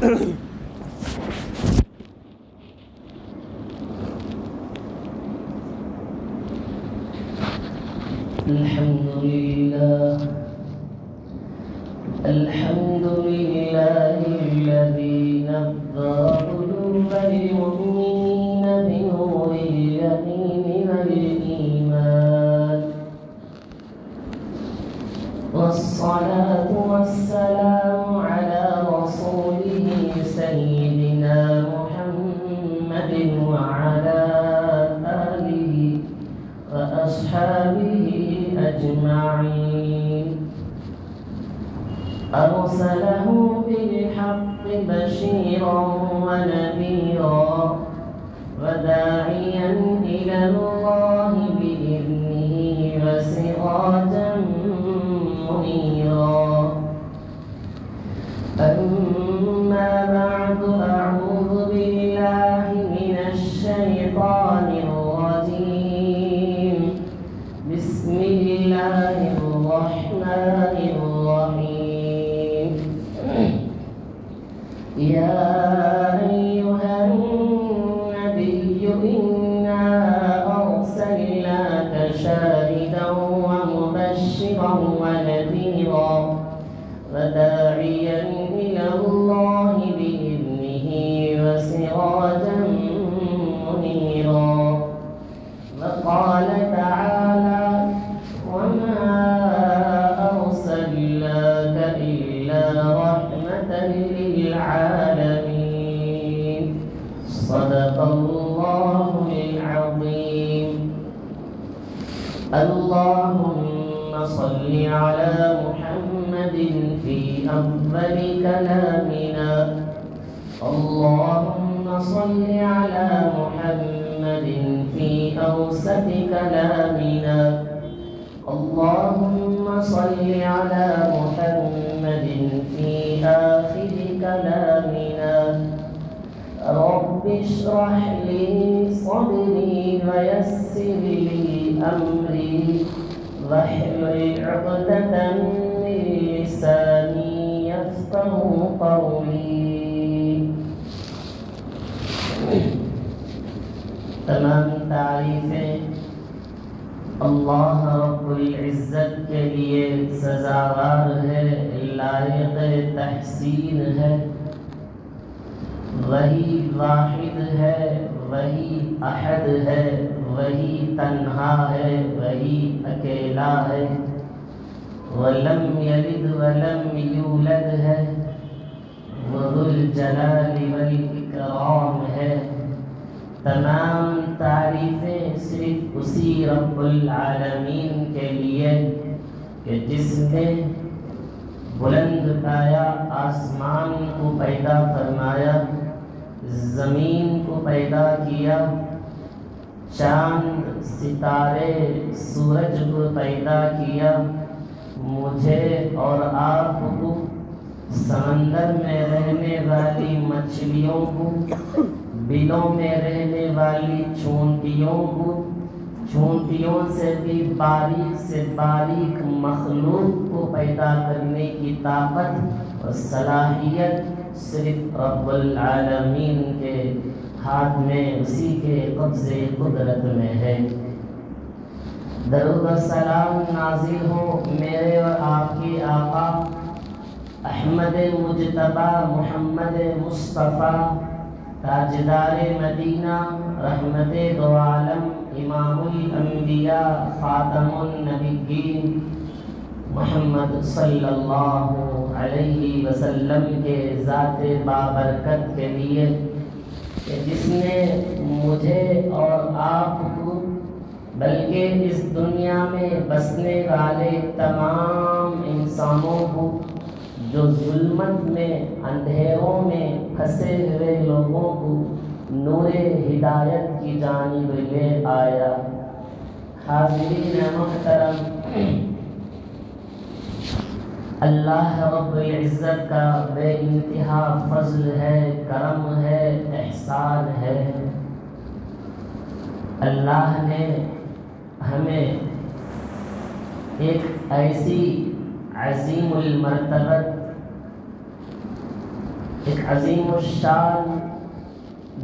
الحمد لله الذي نبأ قلوب المؤمنين بنور اليقين والإيمان، والصلاة والسلام على رسوله سيدنا محمد وعلى آله وأصحابه أجمعين. أرسله بالحق بشيرا ونذيرا وداعيا إلى الله بإذنه وسراجا منيرا. أما بعد، أعوذ بالله من الشيطان الرجيم. بسم الله الرحمن الرحيم. يا أيها النبي إنا أرسلناك شاهدا ومبشرا ونذيرا وداعيا إلى الله بإذنه وسراجا منيرا. وقال تعالى: وما أرسلناك إلا رحمة للعالمين. صدق الله العظيم. اللهم صل على محمد في أفضل كلامنا. اللهم صل على محمد في أوسط كلامنا. اللهم صل على محمد في آخر كلامنا. رب اشرح لي صدري ويسر لي أمري واحلل عقدة من لساني يفقه قولي. تمام تعریفیں اللہ رب العزت کے لیے سزاوار ہے، لائق تحسین ہے. وہی واحد ہے، وہی احد ہے، وہی تنہا ہے، وہی اکیلا ہے. ولم یلد ولم یولد ہے، وہ ذو الجلال والاکرام ہے. تمام تعریفیں صرف اسی رب العالمین کے لیے کہ جس نے بلند پایا آسمان کو پیدا فرمایا، زمین کو پیدا کیا، چاند ستارے سورج کو پیدا کیا، مجھے اور آپ کو، سمندر میں رہنے والی مچھلیوں کو، بلوں میں رہنے والی چونٹیوں کو، چونٹیوں سے بھی باریک مخلوق کو پیدا کرنے کی طاقت اور صلاحیت صرف رب العالمین کے ہاتھ میں، اسی کے قبضے قدرت میں ہے. درود و سلام نازل ہو میرے اور آپ کے آقا احمد مجتبی محمد مصطفیٰ، تاجدار مدینہ، رحمت دو عالم، امام الانبیاء، خاتم النبیین، محمد صلی اللہ علیہ وسلم کے ذات بابرکت کے لیے کہ جس نے مجھے اور آپ کو بلکہ اس دنیا میں بسنے والے تمام انسانوں کو، جو ظلمت میں، اندھیروں میں پھنسے ہوئے لوگوں کو نور ہدایت کی جانب لے آیا. حاضرین محترم، اللہ رب العزت کا بے انتہا فضل ہے، کرم ہے، احسان ہے. اللہ نے ہمیں ایک ایسی عظیم المرتبت ایک عظیم الشان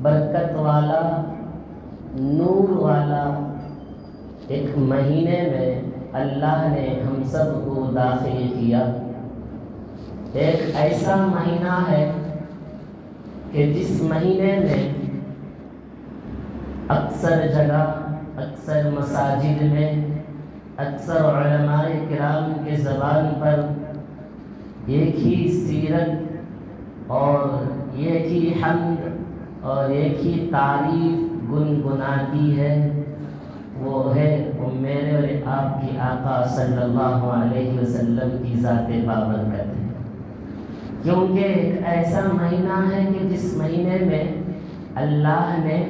برکت والا نور والا ایک مہینے میں اللہ نے ہم سب کو داخل کیا۔ ایک ایسا مہینہ ہے کہ جس مہینے میں اکثر جگہ، اکثر مساجد میں، اکثر علماء کرام کے زبان پر ایک ہی سیرت اور ایک ہی حمد اور ایک ہی تعریف گنگناتی ہے، وہ ہے وہ میرے اور آپ کی آقا صلی اللہ علیہ وسلم کی ذات بابرکت ہے۔ کیونکہ ایک ایسا مہینہ ہے کہ جس مہینے میں اللہ نے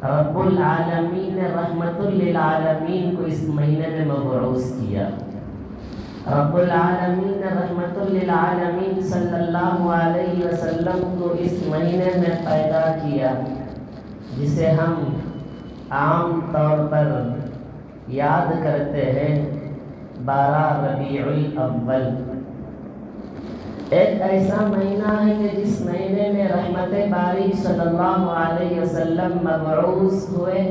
رب العالمین رحمت للعالمین کو اس مہینے میں مبعوث کیا۔ رب العالمین رحمت للعالمین صلی اللہ علیہ وسلم کو اس مہینے میں پیدا کیا، جسے ہم عام طور پر یاد کرتے ہیں 12 ربیع الاول۔ ایک ایسا مہینہ ہے کہ جس مہینے میں رحمت باری صلی اللہ علیہ وسلم مبعوث ہوئے۔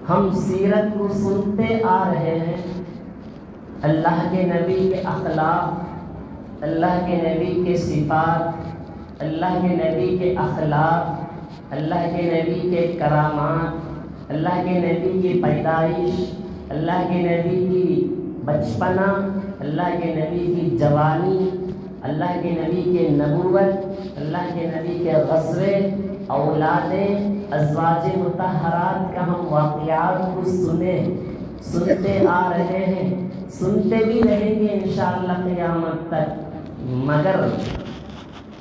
ہم سیرت کو سنتے آ رہے ہیں، اللہ کے نبی کے اخلاق، اللہ کے نبی کے صفات، اللہ کے نبی کے اخلاق، اللہ کے نبی کے کرامات، اللہ کے نبی کی پیدائش، اللہ کے نبی کی بچپنا، اللہ کے نبی کی جوانی، اللہ کے نبی کے نبوت، اللہ کے نبی کے غزوے، اولادیں، ازواج مطہرات کا ہم واقعات کو سنتے آ رہے ہیں، سنتے بھی رہیں گے انشاءاللہ قیامت تک، مگر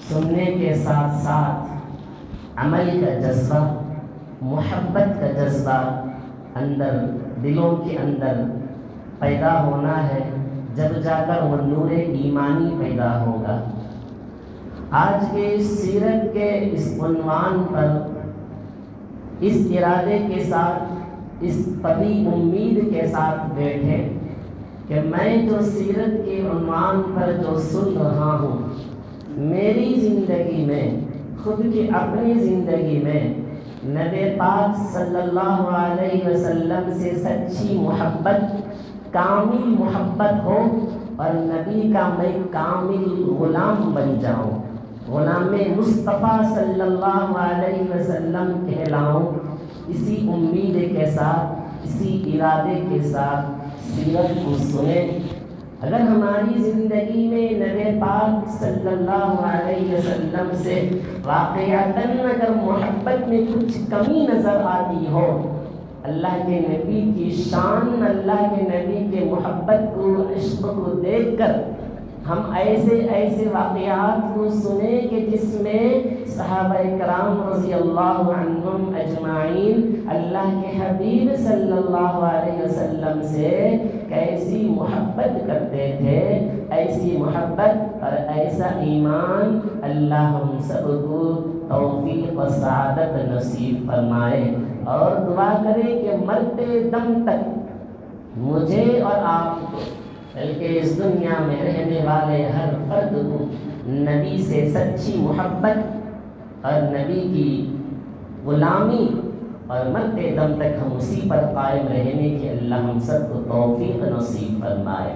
سننے کے ساتھ ساتھ عمل کا جذبہ، محبت کا جذبہ اندر دلوں کے اندر پیدا ہونا ہے، جب جا کر وہ نور ایمانی پیدا ہوگا۔ آج کے سیرت کے اس عنوان پر اس ارادے کے ساتھ، اس قوی امید کے ساتھ بیٹھے کہ میں جو سیرت کے عنوان پر جو سن رہا ہوں، میری زندگی میں، خود کی اپنی زندگی میں نبی پاک صلی اللہ علیہ وسلم سے سچی محبت، کامل محبت ہو اور نبی کا میں کامل غلام بن جاؤں، غلام مصطفیٰ صلی اللہ علیہ وسلم کہلاؤں۔ اسی امید کے ساتھ، اسی ارادے کے ساتھ سیرت کو سنیں۔ اگر ہماری زندگی میں نبی پاک صلی اللہ علیہ وسلم سے واقعتاً اگر محبت میں کچھ کمی نظر آتی ہو، اللہ کے نبی کی شان، اللہ کے نبی کے محبت کو، عشق کو دیکھ کر ہم ایسے واقعات کو سنیں کہ جس میں صحابہ کرام رضی اللہ عنہم اجمعین اللہ کے حبیب صلی اللہ علیہ وسلم سے کیسی محبت کرتے تھے، ایسی محبت اور ایسا ایمان اللہ ہم سب کو توفیق و سعادت نصیب فرمائے، اور دعا کرے کہ مرتے دم تک مجھے اور آپ کو، بلکہ اس دنیا میں رہنے والے ہر فرد کو نبی سے سچی محبت اور نبی کی غلامی اور مرتے دم تک ہم اسی پر قائم رہنے کی اللہ ہم سب کو توفیق نصیب فرمائے۔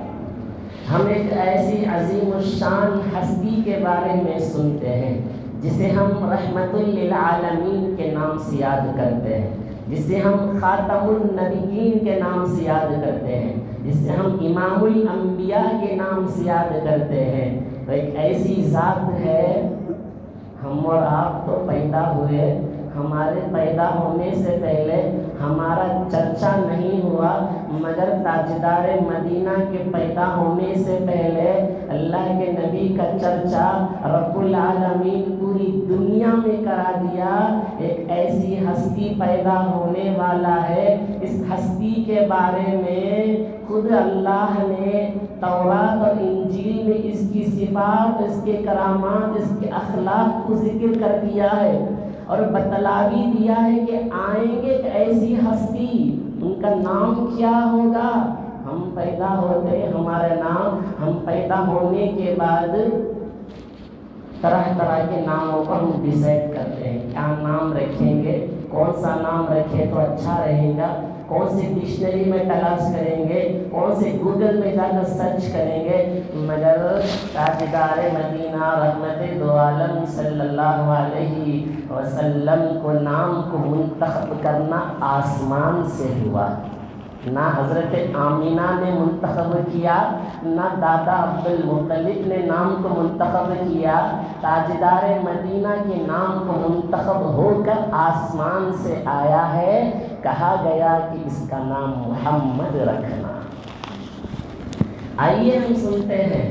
ہم ایک ایسی عظیم الشان ہستی کے بارے میں سنتے ہیں جسے ہم رحمت للعالمین کے نام سے یاد کرتے ہیں، جسے ہم خاتم النبیین کے نام سے یاد کرتے ہیں، جسے ہم امام الانبیاء کے نام سے یاد کرتے ہیں۔ تو ایک ایسی ذات ہے، ہم اور آپ تو پیدا ہوئے، ہمارے پیدا ہونے سے پہلے ہمارا چرچا نہیں ہوا، مگر تاجدار مدینہ کے پیدا ہونے سے پہلے اللہ کے نبی کا چرچا رب العالمین پوری دنیا میں کرا دیا۔ ایک ایسی ہستی پیدا ہونے والا ہے، اس ہستی کے بارے میں خود اللہ نے تورات اور انجیل میں اس کی صفات، اس کے کرامات، اس کے اخلاق کو ذکر کر دیا ہے، اور بتلا بھی دیا ہے کہ آئیں گے ایک ایسی ہستی، ان کا نام کیا ہوگا۔ ہم پیدا ہوتے، ہمارا نام، ہم پیدا ہونے کے بعد طرح طرح کے ناموں کو ہم ڈیسائڈ کرتے ہیں، کیا نام رکھیں گے، کون سا نام رکھے تو اچھا رہے گا، کون سی ڈکشنری میں تلاش کریں گے، کون سے گوگل میں جا کر سرچ کریں گے، مگر تاجدار مدینہ رحمت دو عالم صلی اللہ علیہ وسلم کو نام کو منتخب کرنا آسمان سے ہوا۔ نہ حضرت آمینہ نے منتخب کیا، نہ دادا عبد المطلب نے نام کو منتخب کیا، تاجدار مدینہ کے نام کو منتخب ہو کر آسمان سے آیا ہے، کہا گیا کہ اس کا نام محمد رکھنا۔ آئیے ہم سنتے ہیں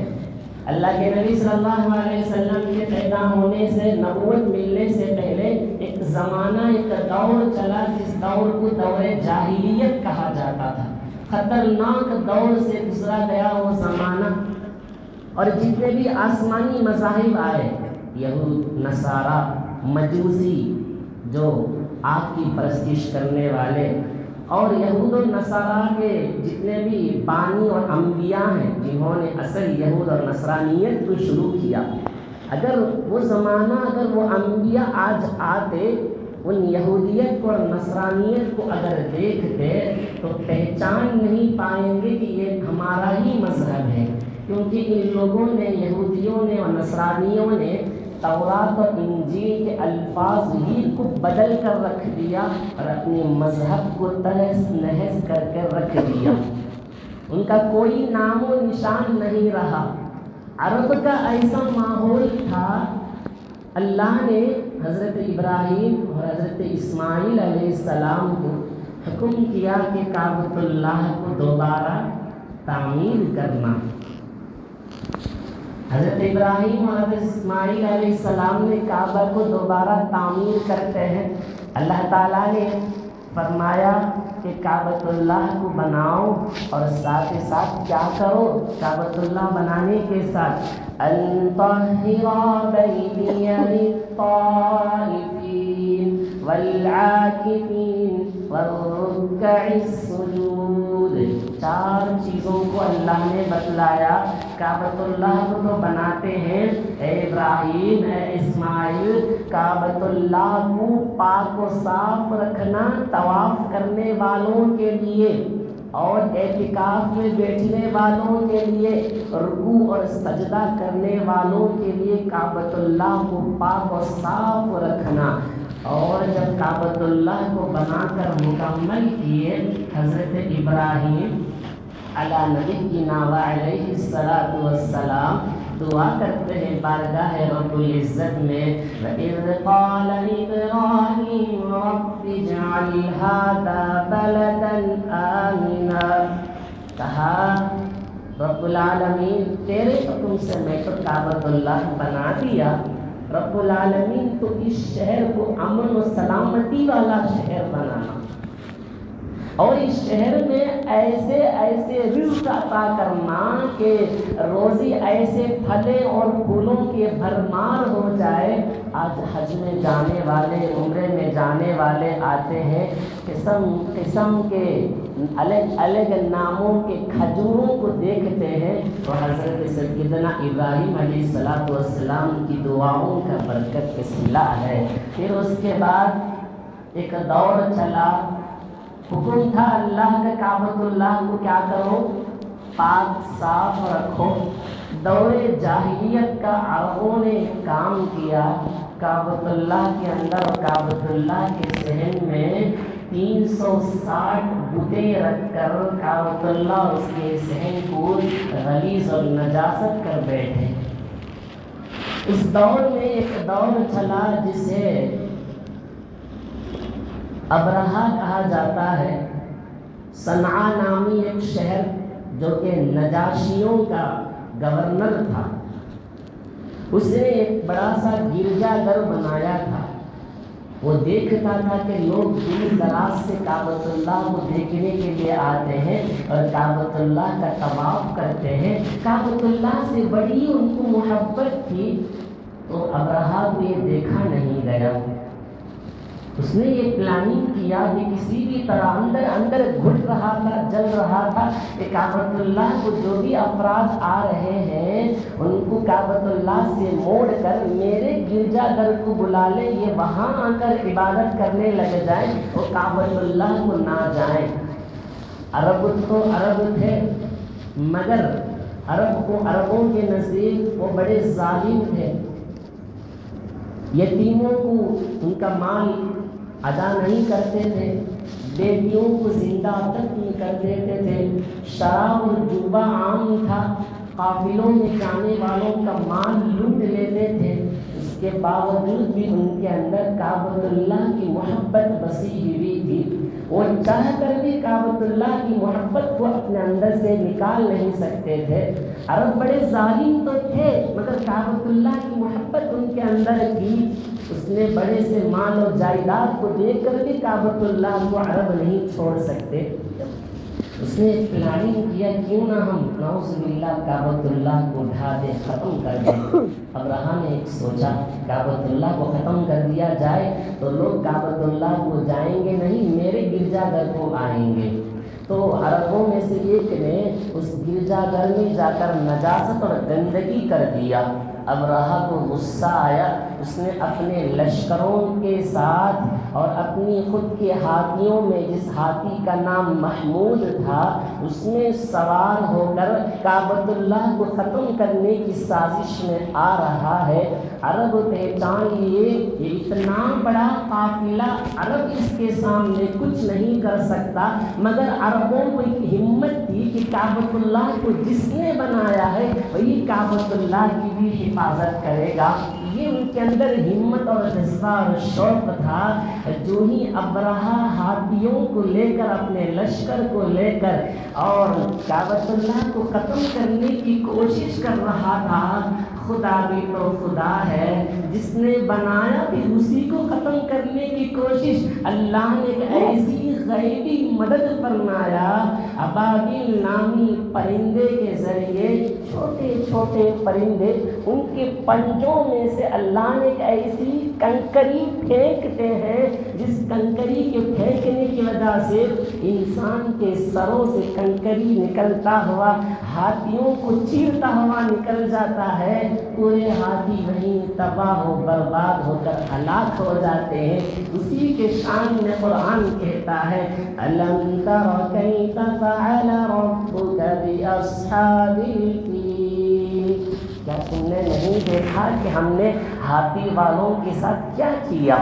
اللہ کے نبی صلی اللہ علیہ وسلم کے پیدا ہونے سے، نبوت ملنے سے پہلے ایک زمانہ، ایک دور چلا جس دور کو دور جاہلیت کہا جاتا تھا۔ خطرناک دور سے گزرا گیا وہ زمانہ، اور جتنے بھی آسمانی مذاہب آئے، یہود، نصارہ، مجوسی جو آگ کی پرستش کرنے والے، اور یہود و نصارہ کے جتنے بھی بانی اور انبیاء ہیں جنہوں نے اصل یہود اور نصرانیت کو شروع کیا، اگر وہ زمانہ، اگر وہ انبیاء آج آتے، ان یہودیت کو اور نصرانیت کو اگر دیکھتے تو پہچان نہیں پائیں گے کہ یہ ہمارا ہی مذہب ہے، کیونکہ ان لوگوں نے، یہودیوں نے اور نصرانیوں نے تورات اور انجیل کے الفاظ ہی کو بدل کر رکھ دیا اور اپنے مذہب کو تہس نہس کر کے رکھ دیا۔ ان کا کوئی نام و نشان نہیں رہا۔ عرب کا ایسا ماحول تھا، اللہ نے حضرت ابراہیم اور حضرت اسماعیل علیہ السلام کو حکم کیا کہ کعبۃ اللہ کو دوبارہ تعمیر کرنا۔ حضرت ابراہیم اور حضرت اسماعیل علیہ السلام نے کعبہ کو دوبارہ تعمیر کرتے ہیں۔ اللہ تعالیٰ نے فرمایا کہ کعبۃ اللہ کو بناؤ، اور ساتھ ہی ساتھ کیا کرو کعبۃ اللہ بنانے کے ساتھ، ان طہر بیتی للطائفین والعاکفین والرکع السجود۔ چار چیزوں کو اللہ نے بتلایا۔ کعبۃ اللہ کو تو بناتے ہیں، اے ابراہیم، اے اسماعیل، کعبۃ اللہ کو پاک و صاف رکھنا طواف کرنے والوں کے لیے اور اعتکاف میں بیٹھنے والوں کے لیے، رکوع اور سجدہ کرنے والوں کے لیے کعبۃ اللہ کو پاک و صاف رکھنا۔ اور جب کعبۃ اللہ کو بنا کر مکمل کیے، حضرت ابراہیم علی نبینا و علیہ الصلاۃ والسلام دعا کرتے ہیں بارگاہ رب العزت میں، وَإِذْ قَالَ إِبْرَاهِيمُ رَبِّ اجْعَلْ هَٰذَا بَلَدًا آمِنًا۔ کہا رب العالمین تیرے حکم سے میں تو کعبۃ اللہ بنا دیا، رب العالمین تو اس شہر کو امن و سلامتی والا شہر بنانا، اور اس شہر میں ایسے ایسے رزق عطا کرنا کہ روزی ایسے پھلے اور پھولوں کے بھرمار ہو جائے۔ آج حج میں جانے والے، عمرے میں جانے والے آتے ہیں، قسم قسم کے الگ الگ ناموں کے کھجوروں کو دیکھتے ہیں، تو حضرت سیدنا ابراہیم علیہ السلام کی دعاؤں کا برکت کا صلہ ہے۔ پھر اس کے بعد ایک دور چلا، حکم تھا اللہ کا کعبۃ اللہ کو کیا کرو، پاک صاف رکھو۔ دور جاہلیت کا عربوں نے کام کیا، کعبۃ اللہ کے اندر اور کعبۃ اللہ کے صحن میں 360 بتیں رکھ کر کعبۃ اللہ اس کے صحن کو غلیظ اور نجاست کر بیٹھے۔ اس دور میں ایک دور چلا جسے ابرہہ کہا جاتا ہے۔ صنعاء نامی ایک شہر جو کہ نجاشیوں کا گورنر تھا، اس نے ایک بڑا سا گرجا گھر بنایا تھا۔ وہ دیکھتا تھا کہ لوگ دور دراز سے کعبۃ اللہ کو دیکھنے کے لیے آتے ہیں اور کعبۃ اللہ کا طواف کرتے ہیں، کعبۃ اللہ سے بڑی ان کو محبت تھی۔ تو ابرہہ کو یہ دیکھا نہیں گیا، اس نے یہ پلاننگ کیا کہ کسی بھی طرح اندر اندر گھٹ رہا تھا، جل رہا تھا کہ کعبۃ اللہ کو جو بھی افراد آ رہے ہیں ان کو کعبۃ اللہ سے موڑ کر میرے گرجا گھر کو بلا لے، یہ وہاں آ کر عبادت کرنے لگ جائیں اور کعبۃ اللہ کو نہ جائیں۔ عرب تو عرب تھے، مگر عربوں کے نزدیک وہ بڑے ظالم تھے، یتیموں کو ان کا مال ادا نہیں کرتے تھے، بیٹیوں کو زندہ دفن کر دیتے تھے، شراب اور جوا عام تھا، قافلوں میں جانے والوں کا مال لوٹ لیتے تھے۔ اس کے باوجود بھی ان کے اندر کعبۃ اللہ کی محبت بسی ہوئی تھی، وہ چاہ کر بھی کعبۃ اللہ کی محبت کو اپنے اندر سے نکال نہیں سکتے تھے۔ عرب بڑے ظالم تو تھے مگر کعبۃ اللہ کی محبت ان کے اندر تھی۔ اس نے بڑے سے مال اور جائیداد کو دیکھ کر بھی کعبۃ اللہ کو عرب نہیں چھوڑ سکتے۔ اس نے پلاننگ کیا کیوں نہ ہم نعوذ باللہ کعبۃ اللہ کو ڈھا دیں، ختم کر دیں۔ ابرہہ نے ایک سوچا کعبۃ اللہ کو ختم کر دیا جائے تو لوگ کعبۃ اللہ کو جائیں گے نہیں، میرے گرجا گھر کو آئیں گے۔ تو عربوں میں سے ایک نے اس گرجا گھر میں جا کر نجاست اور گندگی کر دیا۔ ابرہہ کو غصہ آیا، اس نے اپنے لشکروں کے ساتھ اور اپنی خود کے ہاتھیوں میں، جس ہاتھی کا نام محمود تھا، اس میں سوار ہو کر کعبۃ اللہ کو ختم کرنے کی سازش میں آ رہا ہے۔ عرب پہچان لیے یہ اتنا بڑا قافلہ، عرب اس کے سامنے کچھ نہیں کر سکتا، مگر عربوں کو ایک ہمت تھی کہ کعبۃ اللہ کو جس نے بنایا ہے وہی کعبۃ اللہ کی بھی حفاظت کرے گا۔ یہ ان کے اندر ہمت اور جذبہ اور شوق تھا۔ جو ہی ابرہہ ہاتھیوں کو لے کر، اپنے لشکر کو لے کر اور کعبۃ اللہ کو ختم کرنے کی کوشش کر رہا تھا، خدا بھی تو خدا ہے، جس نے بنایا بھی اسی کو ختم کرنے کی کوشش۔ اللہ نے ایک ایسی غیبی مدد فرمایا، ابابیل نامی پرندے کے ذریعے، چھوٹے چھوٹے پرندے، ان کے پنجوں میں سے اللہ نے ایک ایسی کنکری پھینکتے ہیں جس کنکری کے پھینکنے کی وجہ سے انسان کے سروں سے کنکری نکلتا ہوا ہاتھیوں کو چیرتا ہوا نکل جاتا ہے، پورے ہاتھی وہیں تباہ و برباد ہو کر ہلاک ہو جاتے ہیں۔ اسی کے شان میں قرآن کہتا ہے أَلَمْ تَرَ كَيْفَ فَعَلَ رَبُّكَ بِأَصْحَابِ الْفِيلِ، کیا تم نے نہیں دیکھا کہ ہم نے ہاتھی والوں کے ساتھ کیا کیا؟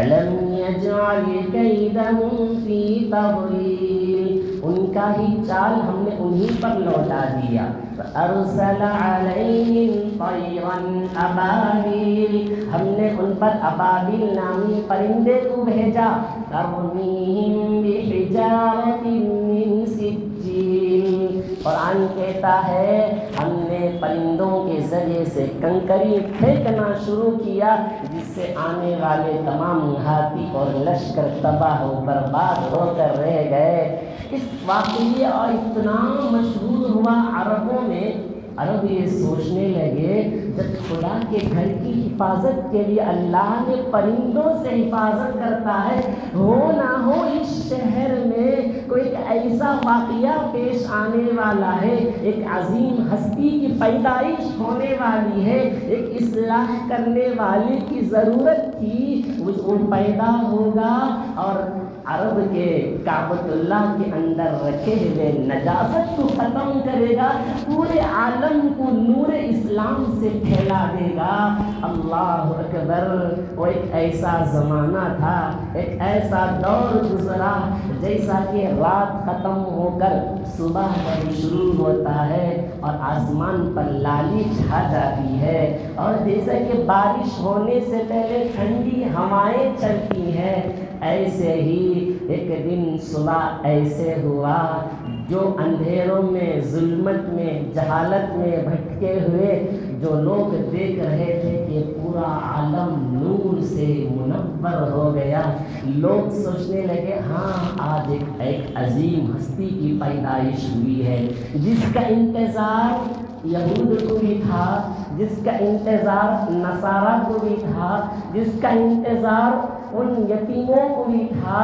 أَلَمْ يَجْعَلْ كَيْدَهُمْ فِي تَضْلِيلٍ، ان کا ہی چال ہم نے انہی پر لوٹا دیا۔ فَأَرْسَلَ عَلَيْهِمْ طَيْرًا أَبَابِيلَ، ہم نے ان پر ابابیل نامی پرندے کو بھیجا، تَرْمِيهِمْ بِحِجَارَةٍ مِّن سِجِّيلٍ، قرآن کہتا ہے ہم نے پرندوں کے ذریعے سے کنکری پھینکنا شروع کیا، جس سے آنے والے تمام ہاتھی اور لشکر تباہ و برباد ہو کر رہ گئے۔ اس واقعے اور اتنا مشہور ہوا عربوں میں، عرب یہ سوچنے لگے جب خدا کے گھر کی حفاظت کے لیے اللہ نے پرندوں سے حفاظت کرتا ہے، ہو نہ ہو اس شہر میں کوئی ایک ایسا واقعہ پیش آنے والا ہے، ایک عظیم ہستی کی پیدائش ہونے والی ہے، ایک اصلاح کرنے والے کی ضرورت تھی، وہ پیدا ہوگا اور عرب کے کعبۃ اللہ کے اندر رکھے ہوئے نجاست کو ختم کرے گا، پورے عالم کو نور اسلام سے پھیلا دے گا۔ اللہ اکبر، وہ ایک ایسا زمانہ تھا، ایک ایسا دور گزرا جیسا کہ رات ختم ہو کر صبح شروع ہوتا ہے اور آسمان پر لالی چھا جاتی ہے، اور جیسا کہ بارش ہونے سے پہلے ٹھنڈی ہوائیں چلتی ہیں، ایسے ہی ایک دن صبح ایسے ہوا جو اندھیروں میں، ظلمت میں، جہالت میں بھٹکے ہوئے جو لوگ دیکھ رہے تھے کہ پورا عالم نور سے منور ہو گیا، لوگ سوچنے لگے ہاں آج ایک عظیم ہستی کی پیدائش ہوئی ہے، جس کا انتظار یہود کو بھی تھا، جس کا انتظار نصارہ کو بھی تھا، جس کا انتظار ان یتیموں کو بھی تھا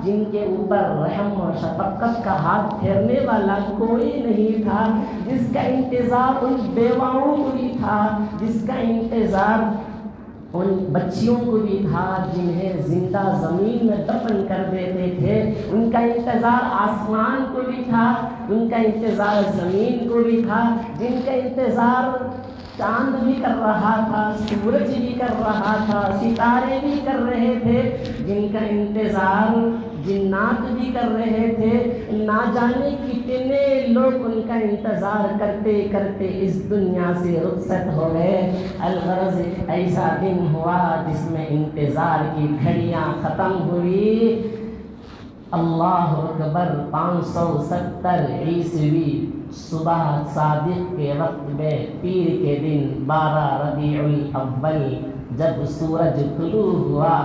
جن کے اوپر رحم اور شفقت کا ہاتھ پھیرنے والا کوئی نہیں تھا، جس کا انتظار ان بیواؤں کو بھی تھا، جس کا انتظار ان بچیوں کو بھی تھا جنہیں زندہ زمین میں دفن کر دیتے تھے، ان کا انتظار آسمان کو بھی تھا، ان کا انتظار زمین کو بھی تھا، جن کا انتظار چاند بھی کر رہا تھا، سورج بھی کر رہا تھا، ستارے بھی کر رہے تھے، جن کا انتظار جنات بھی کر رہے تھے، نہ جانے کتنے لوگ ان کا انتظار کرتے کرتے اس دنیا سے رخصت ہو گئے۔ الغرض ایسا دن ہوا جس میں انتظار کی گھڑیاں ختم ہوئی۔ اللہ اکبر 570 عیسوی صبح صادق کے وقت میں پیر کے دن 12 ربیع الاول جب سورج طلوع ہوا،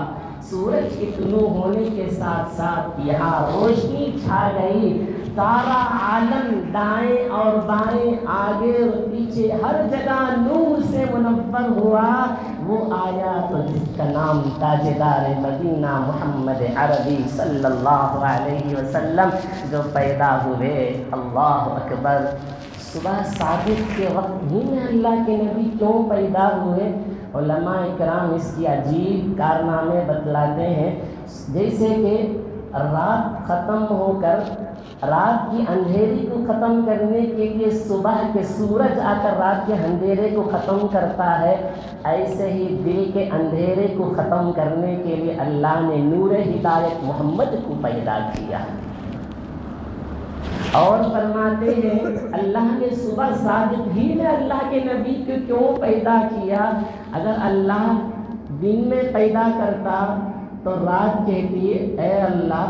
سورج کے طلوع ہونے کے ساتھ ساتھ یہاں روشنی چھا گئی، سارا عالم دائیں اور بائیں آگے اور پیچھے ہر جگہ نور سے منور ہوا۔ وہ آیا تو جس کا نام تاجدار مدینہ محمد عربی صلی اللہ علیہ وسلم جو پیدا ہوئے۔ اللہ اکبر! صبح صادق کے وقت ہی میں اللہ کے نبی کیوں پیدا ہوئے؟ علماء کرام اس کی عجیب کارنامے بتلاتے ہیں، جیسے کہ رات ختم ہو کر رات کی اندھیری کو ختم کرنے کے لیے صبح کے سورج آ کر رات کے اندھیرے کو ختم کرتا ہے، ایسے ہی دل کے اندھیرے کو ختم کرنے کے لیے اللہ نے نور ہدایت محمد کو پیدا کیا۔ اور فرماتے ہیں اللہ نے صبح صادق ہی میں اللہ کے نبی کو کیوں پیدا کیا؟ اگر اللہ دن میں پیدا کرتا تو رات کہتی ہے اے اللہ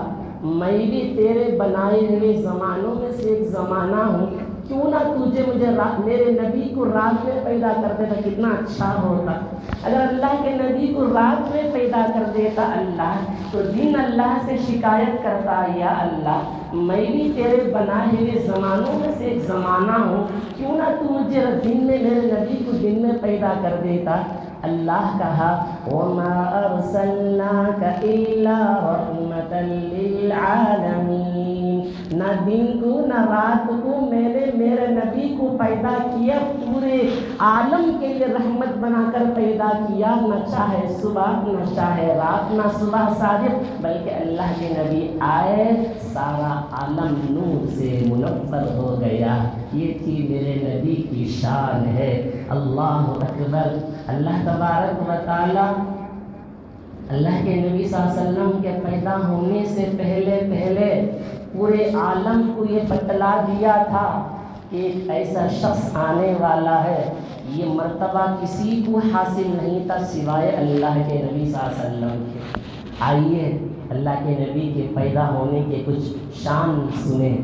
میں بھی تیرے بنائے ہوئے زمانوں میں سے ایک زمانہ ہوں، کیوں نہ مجھے میرے نبی کو رات میں پیدا کر دیتا، کتنا اچھا ہوتا۔ اگر اللہ کے نبی کو رات میں پیدا کر دیتا اللہ تو دن اللہ سے شکایت کرتا یا اللہ میں بھی تیرے بنائے ہوئے زمانوں میں سے ایک زمانہ ہوں، کیوں نہ مجھے دن میں میرے نبی کو دن میں پیدا کر دیتا۔ اللہ کہا وَمَا أَرْسَلْنَاكَ إِلَّا رَحْمَةً لِّلْعَالَمِينَ، نہ دن کو نہ رات کو میں نے میرے نبی کو پیدا کیا، پورے عالم کے لیے رحمت بنا کر پیدا کیا، نہ چاہے صبح نہ چاہے رات، نہ صبح صادق، بلکہ اللہ کے نبی آئے سارا عالم نور سے منور ہو گیا۔ یہ تھی میرے نبی کی شان ہے۔ اللہ اکبر! اللہ تبارک و تعالی اللہ کے نبی صلی اللہ علیہ وسلم کے پیدا ہونے سے پہلے پورے عالم کو یہ بتلا دیا تھا کہ ایک ایسا شخص آنے والا ہے، یہ مرتبہ کسی کو حاصل نہیں تھا سوائے اللہ کے نبی صلی اللہ علیہ وسلم کے۔ آئیے اللہ کے نبی کے پیدا ہونے کے کچھ شان سنیں،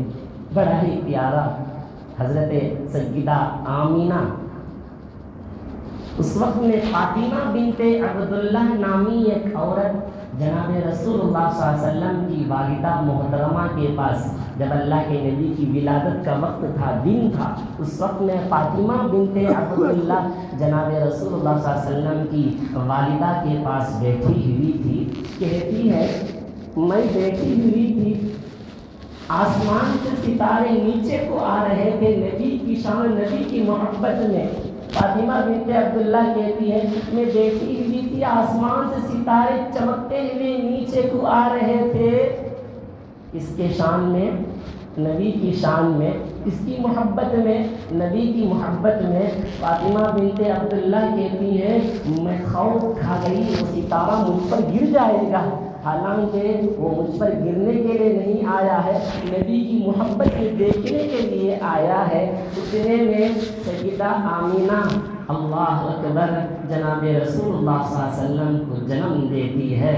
بڑا ہی پیارا۔ حضرت سیدہ آمینہ اس وقت میں فاطمہ بنت عبداللہ نامی ایک عورت جناب رسول اللہ صلی اللہ علیہ وسلم کی والدہ محترمہ کے پاس جب اللہ کے نبی کی ولادت کا وقت تھا، دن تھا، اس وقت میں فاطمہ بنت عبداللہ جناب رسول اللہ صلی اللہ علیہ وسلم کی والدہ کے پاس بیٹھی ہوئی تھی۔ کہتی ہے میں بیٹھی ہوئی تھی، آسمان سے ستارے نیچے کو آ رہے تھے، نبی کی شان نبی کی محبت میں۔ فاطمہ بنت عبداللہ کہتی ہے میں بیٹھی ہوئی تھی، آسمان سے ستارے چمکتے ہوئے نیچے کو آ رہے تھے، اس کے شان میں، نبی کی شان میں، اس کی محبت میں، نبی کی محبت میں۔ فاطمہ بنت عبداللہ کہتی ہے میں خوف کھا گئی وہ ستارہ مجھ پر گر جائے گا، حالانکہ وہ مجھ پر گرنے کے لیے نہیں آیا ہے، نبی کی محبت کو دیکھنے کے لیے آیا ہے۔ اتنے میں سیدہ آمینہ اللہ اکبر جناب رسول اللہ صلی اللہ علیہ وسلم کو جنم دیتی ہے۔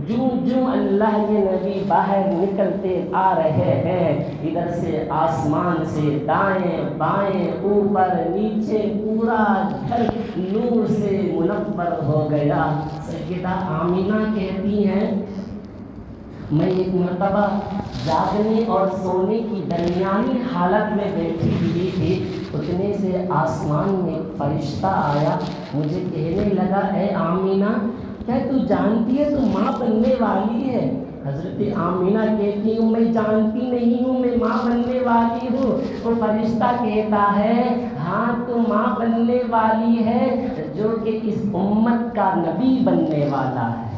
جو اللہ کے نبی باہر نکلتے آ رہے ہیں، ادھر سے آسمان سے دائیں بائیں اوپر نیچے پورا گھر نور سے منور ہو گیا۔ سیدہ آمینہ کہتی ہیں میں ایک مرتبہ جاگنے اور سونے کی درمیانی حالت میں بیٹھی ہوئی تھی، اتنے سے آسمان میں ایک فرشتہ آیا، مجھے کہنے لگا اے آمینہ کیا تو جانتی ہے تو ماں بننے والی ہے؟ حضرت آمینہ کہتی ہوں میں جانتی نہیں ہوں، میں ماں بننے والی ہوں۔ وہ فرشتہ کہتا ہے ہاں تو ماں بننے والی ہے جو کہ اس امت کا نبی بننے والا ہے۔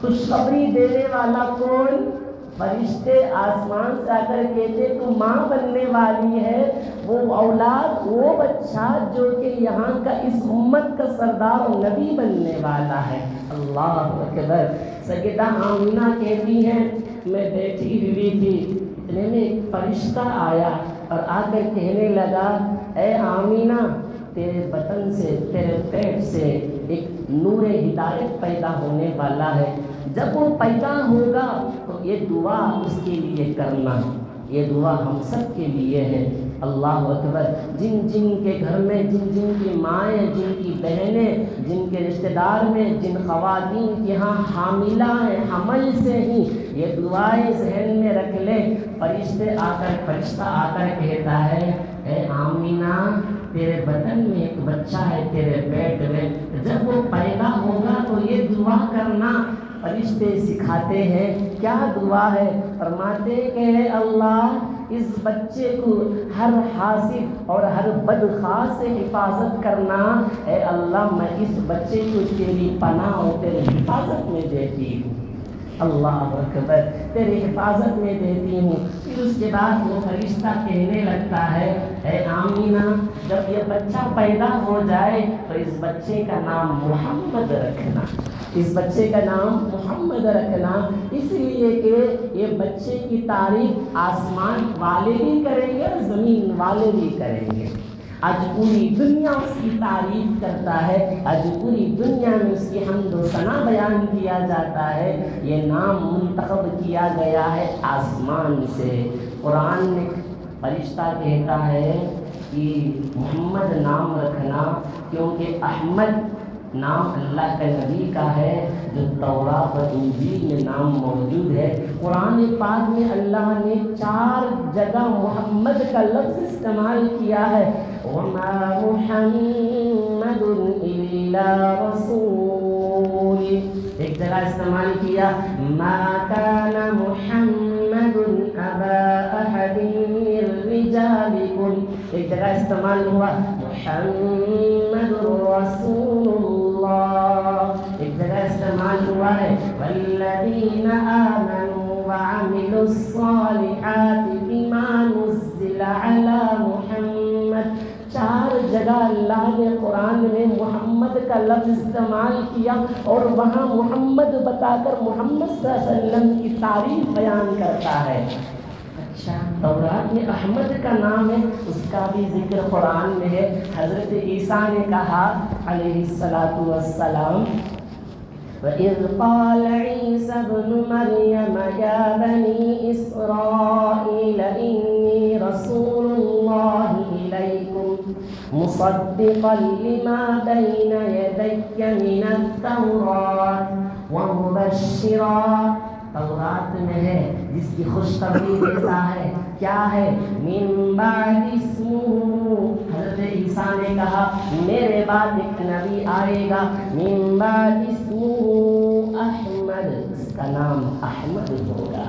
خوشخبری دینے والا کون؟ فرشتے آسمان سے آ کر کہتے تو ماں بننے والی ہے، وہ اولاد، وہ بچہ جو کہ یہاں کا اس امت کا سردار نبی بننے والا ہے۔ اللہ اکبر۔ سیدہ آمینہ کہتی ہیں میں بیٹھی ہوئی تھی، اتنے میں ایک فرشتہ آیا اور آ کر کہنے لگا اے آمینہ تیرے بطن سے، تیرے پیٹ سے ایک نور ہدایت پیدا ہونے والا ہے، جب وہ پیدا ہوگا تو یہ دعا اس کے لیے کرنا، یہ دعا ہم سب کے لیے ہے۔ اللہ اکبر۔ جن جن کے گھر میں، جن جن کی مائیں، جن کی بہنیں، جن کے رشتہ دار میں، جن خواتین کے ہاں حاملہ ہیں، حمل سے ہی یہ دعائیں ذہن میں رکھ لیں۔ فرشتہ آ کر کہتا ہے اے آمینہ تیرے بدن میں ایک بچہ ہے، تیرے پیٹ میں، جب وہ پیدا ہوگا تو یہ دعا کرنا۔ فرشتے سکھاتے ہیں کیا دعا ہے، فرماتے کہ اے اللہ اس بچے کو ہر حاسد اور ہر بدخواہ سے حفاظت کرنا۔ اے اللہ میں اس بچے کو تیری پناہ اور تیری حفاظت میں دیتی ہوں۔ اللہ اکبر۔ تیری حفاظت میں دیتی ہوں۔ پھر اس کے بعد وہ فرشتہ کہنے لگتا ہے اے آمینہ جب یہ بچہ پیدا ہو جائے تو اس بچے کا نام محمد رکھنا، اس بچے کا نام محمد رکھنا، اس لیے کہ یہ بچے کی تعریف آسمان والے بھی کریں گے اور زمین والے بھی کریں گے۔ آج پوری دنیا اس کی تعریف کرتا ہے، آج پوری دنیا میں اس کی حمد و ثنا بیان کیا جاتا ہے۔ یہ نام منتخب کیا گیا ہے آسمان سے۔ قرآن میں فرشتہ کہتا ہے کہ محمد نام رکھنا، کیونکہ احمد نام اللہ کے نبی کا ہے جو تورات و انجیل میں نام موجود ہے۔ قرآن پاک میں اللہ نے 4 جگہ محمد کا لفظ استعمال کیا ہے۔ وَمَا مُحَمَّدٌ إِلَّا رَسُولٌ، ایک جگہ استعمال کیا مَا كَانَ مُحَمَّدٌ أَبَا أَحَدٍ مِّن رِّجَالِكُمْ، ایک جگہ استعمال ہوا محمد رسول اللہ، ایک جگہ استعمال ہوا ہے والذین آمنوا وعملوا الصالحات بما نزل علی محمد۔ 4 جگہ اللہ نے قرآن میں محمد کا لفظ استعمال کیا اور وہاں محمد بتا کر محمد صلی اللہ علیہ وسلم کی تعریف بیان کرتا ہے۔ اچھا تورات میں احمد کا نام ہے، اس کا بھی ذکر قرآن میں ہے۔ حضرت عیسیٰ نے کہا علیہ الصلاۃ والسلام وَإِذْ قَالَ عِيسَى ابْنُ مَرْيَمَ يَا بَنِي إِسْرَائِيلَ إِنِّي رَسُولُ اللَّهِ إِلَيْكُمْ مُصَدِّقًا لِمَا بَيْنَ يَدَيَّ مِنَ التَّوْرَاةِ وَمُبَشِّرًا، تورات میں ہے جس کی خوشخبری دیتا ہے، کیا ہے من بعد اسمہ، حضرت عیسیٰ نے کہا میرے بعد ایک نبی آئے گا من بعد اسمہ احمد، اس کا نام احمد ہوگا۔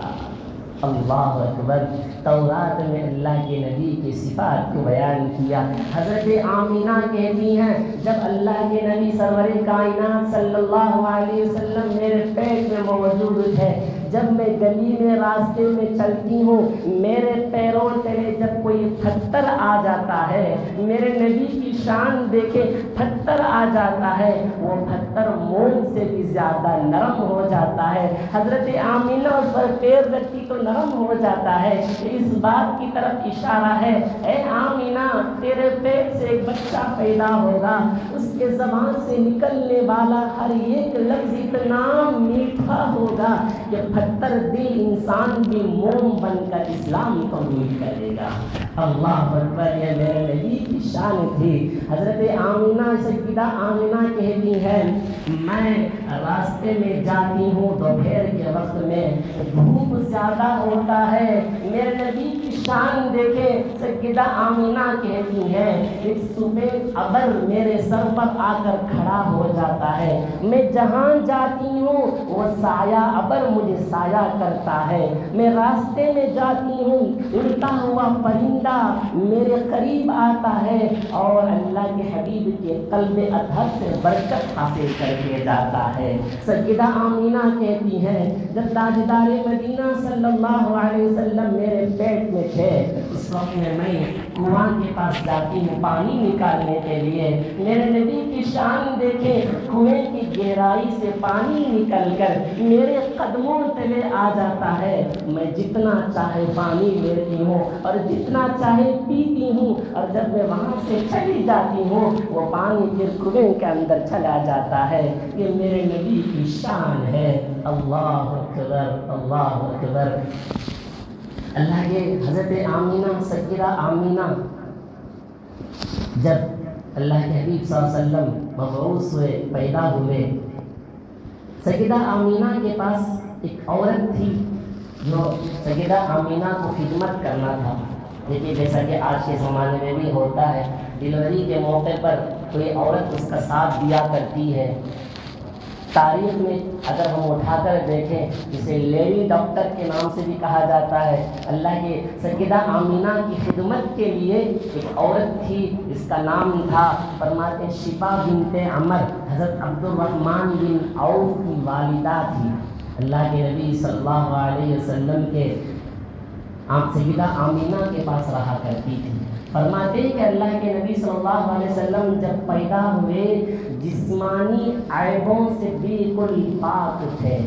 اللہ اکبر۔ تورات میں اللہ کے نبی کی صفات کو بیان کیا۔ حضرت آمینہ کہتی ہیں جب اللہ کے نبی سرور کائنات صلی اللہ علیہ وسلم میرے پیٹ میں موجود تھے، جب میں گلی میں راستے میں چلتی ہوں میرے پیروں تلے جب کوئی پتھر آ جاتا ہے، میرے نبی کی شان دیکھے پتھر آ جاتا ہے، وہ پتھر موم سے بھی زیادہ نرم ہو جاتا ہے۔ حضرت آمینہ اس پر پیر رکھی تو نرم ہو جاتا ہے۔ اس بات کی طرف اشارہ ہے اے آمینہ تیرے پیٹ سے ایک بچہ پیدا ہوگا، اس کے زبان سے نکلنے والا ہر ایک لفظ اتنا میٹھا ہوگا کہ پتھر دل انسان بھی موم بن کر اسلام قبول کرے گا۔ اللہ اکبر۔ یہ میرے نبی کی شان تھی۔ حضرت آمینہ سیدہ آمینہ کہتی ہے میں راستے میں جاتی ہوں دوپہر کے وقت میں، دھوپ زیادہ ہوتا ہے، میرے نبی کی شان دیکھیں، سیدہ آمینہ کہتی ہے ایک سفید ابر میرے سر پر آ کر کھڑا ہو جاتا ہے، میں جہاں جاتی ہوں وہ سایہ ابر مجھے سایہ کرتا ہے، میں راستے میں جاتی ہوں اڑتا ہوا پرندہ میرے قریب آتا ہے اور اللہ کے حبیب کے قلب اطہر سے برکت حاصل کر کے جاتا ہے۔ سیدہ آمینہ کہتی ہے جب تاجدار مدینہ صلی اللہ علیہ وسلم میرے پیٹ میں تھے، اس وقت میں کنواں کے پاس جاتی ہوں پانی نکالنے کے لیے، میرے نبی کی شان دیکھیں، کنویں کی گہرائی سے پانی نکل کر میرے قدموں تلے آ جاتا ہے، میں جتنا چاہے پانی لیتی ہوں اور جتنا چاہے پیتی ہوں، اور جب میں وہاں سے چلی جاتی ہوں وہ پانی پھر کنویں کے اندر چلا جاتا ہے۔ یہ میرے نبی کی شان ہے۔ اللہ اکبر، اللہ اکبر۔ اللہ کے حضرت آمینہ، سیدہ آمینہ جب اللہ کے حبیب صلی اللہ علیہ وسلم مبعوث ہوئے، پیدا ہوئے، سیدہ آمینہ کے پاس ایک عورت تھی جو سیدہ آمینہ کو خدمت کرنا تھا۔ دیکھیے جیسا کہ آج کے زمانے میں بھی ہوتا ہے، ڈلیوری کے موقع پر کوئی عورت اس کا ساتھ دیا کرتی ہے۔ تاریخ میں اگر ہم اٹھا کر دیکھیں اسے لیڈی ڈاکٹر کے نام سے بھی کہا جاتا ہے۔ اللہ کے سیدہ آمینہ کی خدمت کے لیے ایک عورت تھی، اس کا نام تھا، فرماتے شفا بنت عمر، حضرت عبد الرحمن بن عوف کی والدہ تھی۔ اللہ کے نبی صلی اللہ علیہ وسلم کے سیدہ آمینہ کے پاس رہا کرتی تھی۔ فرماتے ہیں کہ اللہ کے نبی صلی اللہ علیہ وسلم جب پیدا ہوئے جسمانی عیبوں سے بالکل پاک تھے۔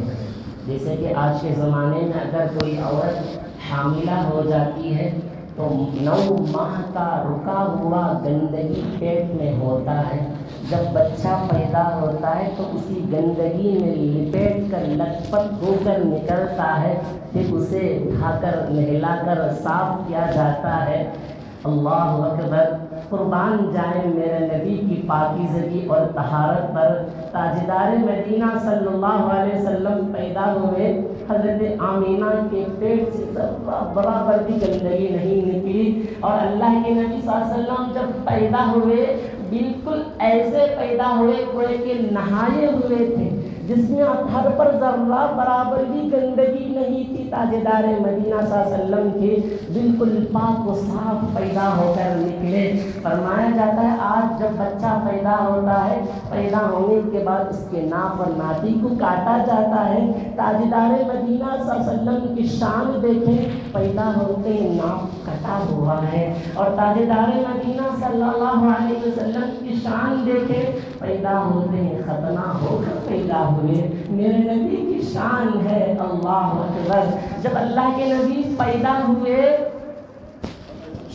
جیسے کہ آج کے زمانے میں اگر کوئی عورت حاملہ ہو جاتی ہے تو 9 ماہ کا رکا ہوا گندگی پیٹ میں ہوتا ہے، جب بچہ پیدا ہوتا ہے تو اسی گندگی میں لپیٹ کر لت پت ہو کر نکلتا ہے، پھر اسے اٹھا کر نہلا کر صاف کیا جاتا ہے۔ اللہ اکبر، قربان جائیں میرے نبی کی پاکیزگی اور طہارت پر۔ تاجدار مدینہ صلی اللہ علیہ وسلم پیدا ہوئے، حضرت آمینہ کے پیٹ سے ذرہ برابر بھی گندگی نہیں نکلی، اور اللہ کے نبی صلی اللہ علیہ وسلم جب پیدا ہوئے بالکل ایسے پیدا ہوئے گویا کہ نہائے ہوئے تھے، جس میں اطہر پر ذرہ برابر بھی گندگی نہیں تھی۔ تاجدار مدینہ صلی اللہ علیہ وسلم کے بالکل پاک و صاف پیدا ہو کر نکلے۔ فرمایا جاتا ہے آج جب بچہ پیدا ہوتا ہے، پیدا ہونے کے بعد اس کے ناف اور ناٹی کو کاٹا جاتا ہے۔ تاجدار مدینہ صلی اللہ علیہ وسلم کی شان دیکھیں، پیدا ہوتے ناف کٹا ہوا ہے، اور تاجدار مدینہ صلی اللہ علیہ وسلم کی شان دیکھیں، پیدا ہوتے ہیں ختنہ ہو کر پیدا ہوئے۔ میرے نبی کی شان ہے۔ اللہ اکبر۔ جب اللہ کے نبی پیدا ہوئے،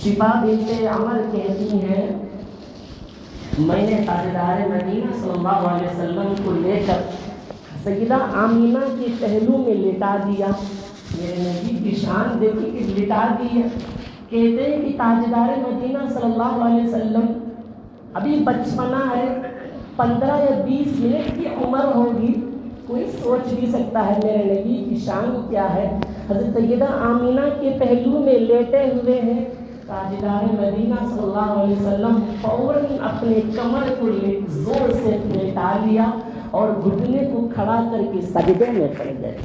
شفا بنت عمر کہتی ہیں میں نے تاجدار مدینہ صلی اللہ علیہ وسلم کو لے کر سیدہ آمینہ کے پہلو میں لٹا دیا۔ میرے نبی کی شان دیکھی کہ لٹا دیا۔ کہتے ہیں کہ تاجدار مدینہ صلی اللہ علیہ وسلم ابھی بچپنا ہے، 15 یا 20 منٹ کی عمر ہوگی، کوئی سوچ بھی سکتا ہے میرے نبی کی شان کیا ہے۔ حضرت سیدہ آمینہ کے پہلو میں لیٹے ہوئے ہیں، تاجدار مدینہ صلی اللہ علیہ وسلم فوراً اپنے کمر کو زور سے لیٹا لیا اور گھٹنے کو کھڑا کر کے سجدے میں پڑ گئے۔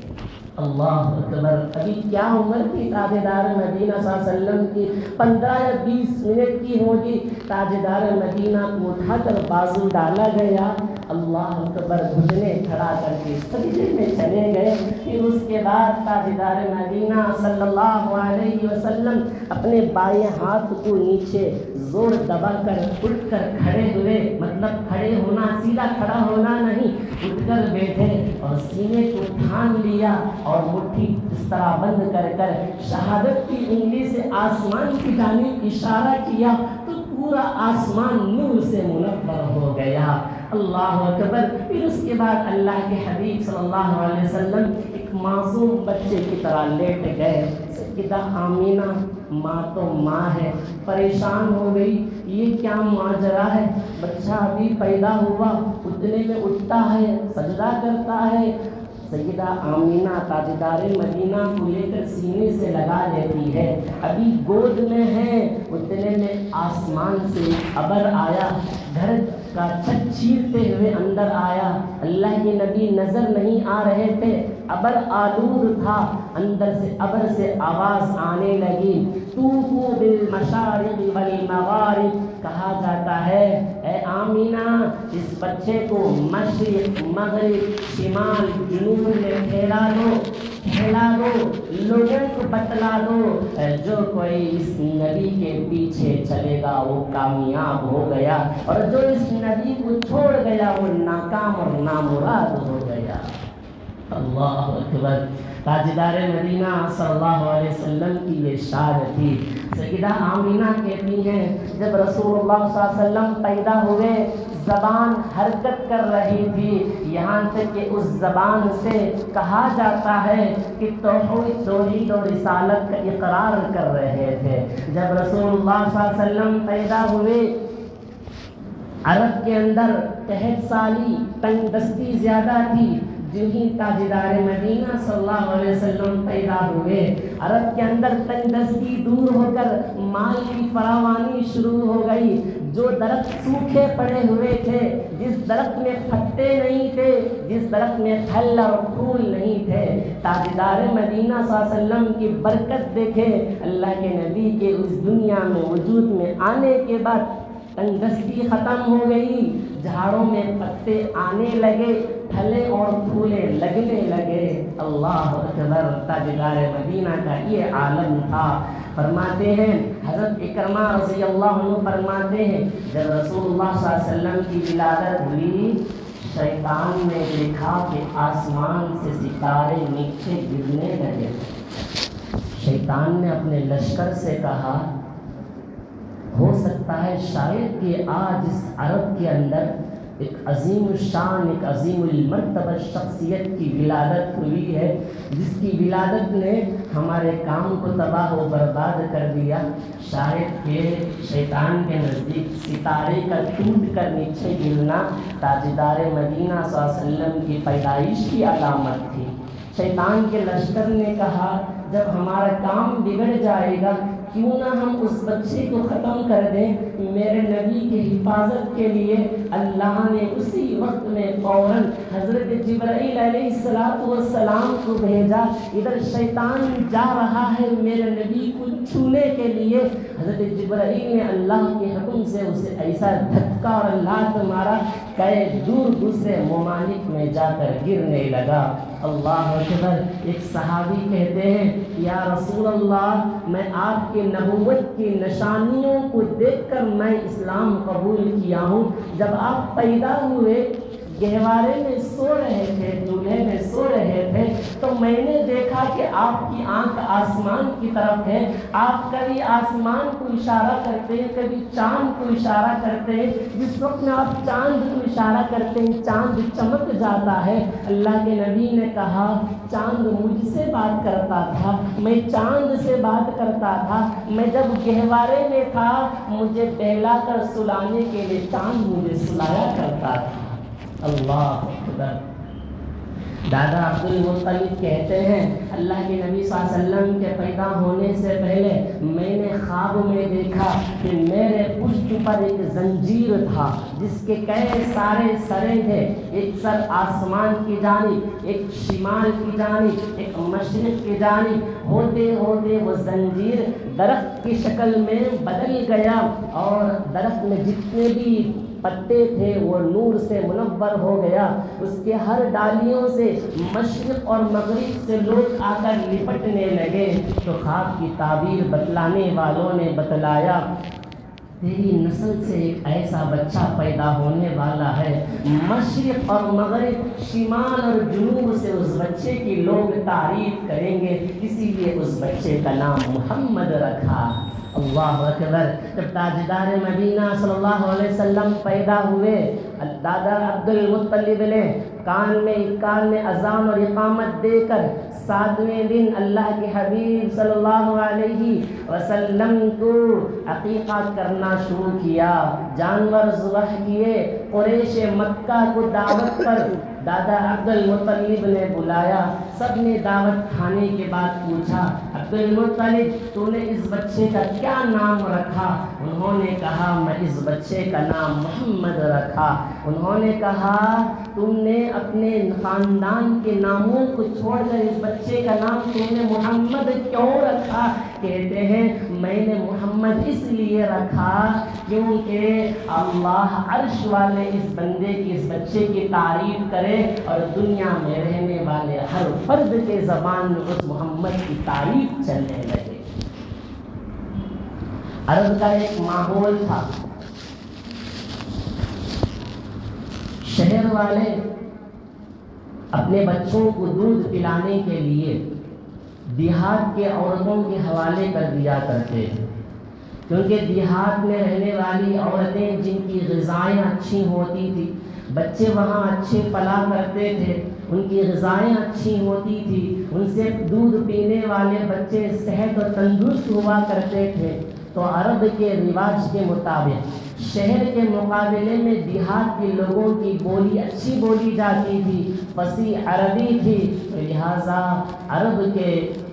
اللہ اکبر۔ ابھی کیا عمر تھی تاجدار مدینہ صلی اللہ علیہ وسلم کی؟ 15 یا 20 منٹ کی ہوگی۔ تاجدار مدینہ کو اٹھا کر بازو ڈالا گیا، اللہ اکبر، گھٹنے کھڑا کر کے سجدے میں چلے گئے۔ پھر اس کے بعد تاجدار مدینہ صلی اللہ علیہ وسلم اپنے بائیں ہاتھ کو نیچے زور دبا کر اٹھ کر کھڑے ہوئے، مطلب کھڑے ہونا سیدھا کھڑا ہونا نہیں، اٹھ کر بیٹھے اور سینے کو تھام لیا اور مٹھی اس طرح بند کر کر شہادت کی انگلی سے آسمان کی جانب اشارہ کیا تو پورا آسمان نور سے منور ہو گیا۔ اللہ اکبر۔ پھر اس کے بعد اللہ کے حبیب صلی اللہ علیہ وسلم ایک معصوم بچے کی طرح لیٹ گئے۔ سیدہ آمینہ ماں تو ماں ہے، پریشان ہو گئی، یہ کیا ماجرا ہے، بچہ ابھی پیدا ہوا، اٹھنے میں اٹھتا ہے، سجدہ کرتا ہے، سیدہ آمینہ تاجدار مدینہ کو لے کر سینے سے لگا لیتی ہے، ابھی گود میں ہے، اتنے میں آسمان سے ابر آیا، گھر کا چھت چیرتے ہوئے اندر آیا، اللہ کے نبی نظر نہیں آ رہے تھے، ابر آلود تھا، اندر سے ابر سے آواز آنے لگی، طوفوا بالمشارق والمغارب، کہا جاتا ہے اے آمینہ اس بچے کو مشرق مغرب شمال جنوب میں پھیلا دو، لوگوں کو بتلا دو، جو کوئی اس نبی کے پیچھے چلے گا وہ کامیاب ہو گیا، اور جو اس نبی کو چھوڑ گیا وہ ناکام اور نامراد ہو گیا۔ اللہ اکبر۔ تاجدار مدینہ صلی اللہ علیہ وسلم کی یہ شان تھی۔ سیدہ آمینہ کہتی ہیں جب رسول اللہ صلی اللہ علیہ وسلم پیدا ہوئے زبان حرکت کر رہی تھی، یہاں تک کہ اس زبان سے کہا جاتا ہے کہ توحید و رسالت کا اقرار کر رہے تھے۔ جب رسول اللہ صلی اللہ علیہ وسلم پیدا ہوئے، عرب کے اندر قحط سالی تنگ دستی زیادہ تھی، جو ہی تاجدار مدینہ صلی اللہ علیہ وسلم پیدا ہوئے، عرب کے اندر تنگ دستی دور ہو کر مال کی فراوانی شروع ہو گئی۔ جو درخت سوکھے پڑے ہوئے تھے، جس درخت میں پتے نہیں تھے، جس درخت میں پھل اور پھول نہیں تھے، تاجدار مدینہ صلی اللہ علیہ وسلم کی برکت دیکھے، اللہ کے نبی کے اس دنیا میں وجود میں آنے کے بعد تنگ دستی ختم ہو گئی، جھاڑوں میں پتے آنے لگے، پھلے اور پھولے لگنے لگے۔ اللہ اکبر۔ تاجدار مدینہ کا یہ عالم تھا۔ فرماتے ہیں حضرت اکرمہ رضی اللہ عنہ فرماتے ہیں جب رسول اللہ صلی اللہ علیہ وسلم کی ولادت ہوئی، شیطان نے دیکھا کہ آسمان سے ستارے نیچے گرنے لگے۔ شیطان نے اپنے لشکر سے کہا ہو سکتا ہے شاید کہ آج اس عرب کے اندر ایک عظیم الشان، ایک عظیم المرتبہ شخصیت کی ولادت ہوئی ہے، جس کی ولادت نے ہمارے کام کو تباہ و برباد کر دیا۔ شاید کہ شیطان کے نزدیک ستارے کا ٹوٹ کر نیچے گرنا تاجدار مدینہ صلی اللہ علیہ وسلم کی پیدائش کی علامت تھی۔ شیطان کے لشکر نے کہا جب ہمارا کام بگڑ جائے گا کیوں نہ ہم اس بچے کو ختم کر دیں۔ میرے نبی کی حفاظت کے لیے اللہ نے اسی وقت میں فوراً حضرت جبرائیل علیہ السلام کو بھیجا۔ ادھر شیطان جا رہا ہے میرے نبی کو چھونے کے لیے، حضرت جبرائیل نے اللہ کے حکم سے اسے ایسا دھکا اور لات مارا کہ دور دوسرے ممالک میں جا کر گرنے لگا۔ اللہ اکبر۔ ایک صحابی کہتے ہیں یا رسول اللہ میں آپ کے نبوت کی نشانیوں کو دیکھ کر میں اسلام قبول کیا ہوں۔ جب آپ پیدا ہوئے گہوارے میں سو رہے تھے، چولہے میں سو رہے تھے، تو میں نے دیکھا کہ آپ کی آنکھ آسمان کی طرف ہے، آپ کبھی آسمان کو اشارہ کرتے ہیں، کبھی چاند کو اشارہ کرتے ہیں، جس وقت میں آپ چاند کو اشارہ کرتے ہیں چاند چمک جاتا ہے۔ اللہ کے نبی نے کہا چاند مجھ سے بات کرتا تھا، میں چاند سے بات کرتا تھا، میں جب گہوارے میں تھا مجھے بہلا کر سلانے کے لیے چاند مجھے سلایا کرتا تھا۔ اللہ اکبر۔ دادا عبدالمطلب کہتے ہیں اللہ کے نبی صلی اللہ علیہ وسلم کے پیدا ہونے سے پہلے میں نے خواب میں دیکھا کہ میرے پشت پر ایک زنجیر تھا جس کے کئی سارے سرے تھے، ایک سر آسمان کی جانب، ایک شمال کی جانب، ایک مشرق کی جانب، ہوتے ہوتے وہ زنجیر درخت کی شکل میں بدل گیا اور درخت میں جتنے بھی پتے تھے وہ نور سے منور ہو گیا۔ اس کے ہر ڈالیوں سے مشرق اور مغرب سے لوگ آ کر لپٹنے لگے۔ تو خواب کی تعبیر بتلانے والوں نے بتلایا تیری نسل سے ایک ایسا بچہ پیدا ہونے والا ہے، مشرق اور مغرب شمال اور جنوب سے اس بچے کی لوگ تعریف کریں گے، اسی لیے اس بچے کا نام محمد رکھا۔ اللہ اکبر۔ جب تاجدار مدینہ صلی اللہ علیہ وسلم پیدا ہوئے، دادا عبدالمطلب نے کان میں اذان اور اقامت دے کر 7ویں دن اللہ کے حبیب صلی اللہ علیہ وسلم کو عقیقہ کرنا شروع کیا، جانور ذبح کیے، قریش مکہ کو دعوت پر دادا عبد المطلب نے بلایا، سب نے دعوت کھانے کے بعد پوچھا عبد المطلب تو نے اس بچے کا کیا نام رکھا؟ انہوں نے کہا میں اس بچے کا نام محمد رکھا۔ انہوں نے کہا تم نے اپنے خاندان کے ناموں کو چھوڑ کر اس بچے کا نام تم نے محمد کیوں رکھا؟ کہتے ہیں میں نے محمد اس لیے رکھا کیونکہ اللہ عرش والے اس بندے کی، اس بچے کی تعریف کرے اور دنیا میں رہنے والے ہر فرد کے زبان میں اس محمد کی تعریف چلنے لگے۔ عرب کا ایک ماحول تھا، شہر والے اپنے بچوں کو دودھ پلانے کے لیے دیہات کے عورتوں کے حوالے کر دیا کرتے ہیں، کیونکہ دیہات میں رہنے والی عورتیں جن کی غذائیں اچھی ہوتی تھی، بچے وہاں اچھے پلا کرتے تھے، ان کی غذائیں اچھی ہوتی تھی، ان سے دودھ پینے والے بچے صحت اور تندرست ہوا کرتے تھے۔ تو عرب کے رواج کے مطابق شہر کے مقابلے میں دیہات کے لوگوں کی بولی اچھی بولی جاتی تھی، فصیح عربی تھی، لہٰذا عرب کے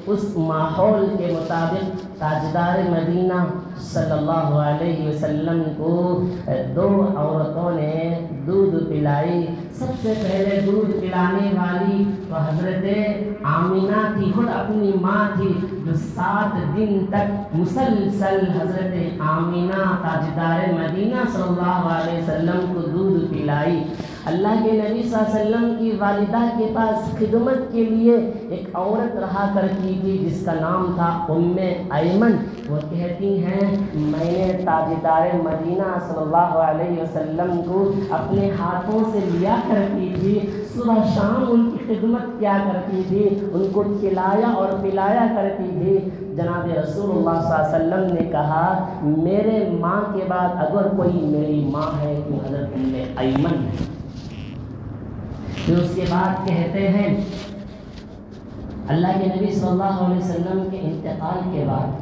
اس ماحول کے مطابق تاجدار مدینہ صلی اللہ علیہ وسلم کو دو عورتوں نے دودھ پلائی۔ سب سے پہلے دودھ پلانے والی تو حضرت آمینہ تھی، خود اپنی ماں تھی، جو 7 دن تک مسلسل حضرت آمینہ تاجدار مدینہ صلی اللہ علیہ وسلم کو دودھ پلائی۔ اللہ کے نبی صلی اللہ علیہ وسلم کی والدہ کے پاس خدمت کے لیے ایک عورت رہا کرتی تھی جس کا نام تھا ام ایمن۔ وہ کہتی ہیں میں نے تاجدار مدینہ صلی اللہ علیہ وسلم کو اپنے ہاتھوں سے لیا کرتی تھی، صبح شام ان کی خدمت کیا کرتی تھی، ان کو کھلایا اور پلایا کرتی تھی۔ جناب رسول اللہ صلی اللہ علیہ وسلم نے کہا میرے ماں کے بعد اگر کوئی میری ماں ہے تو حضرت ام ایمن ہے۔ پھر اس کے بعد کہتے ہیں اللہ کے نبی صلی اللہ علیہ وسلم کے انتقال کے بعد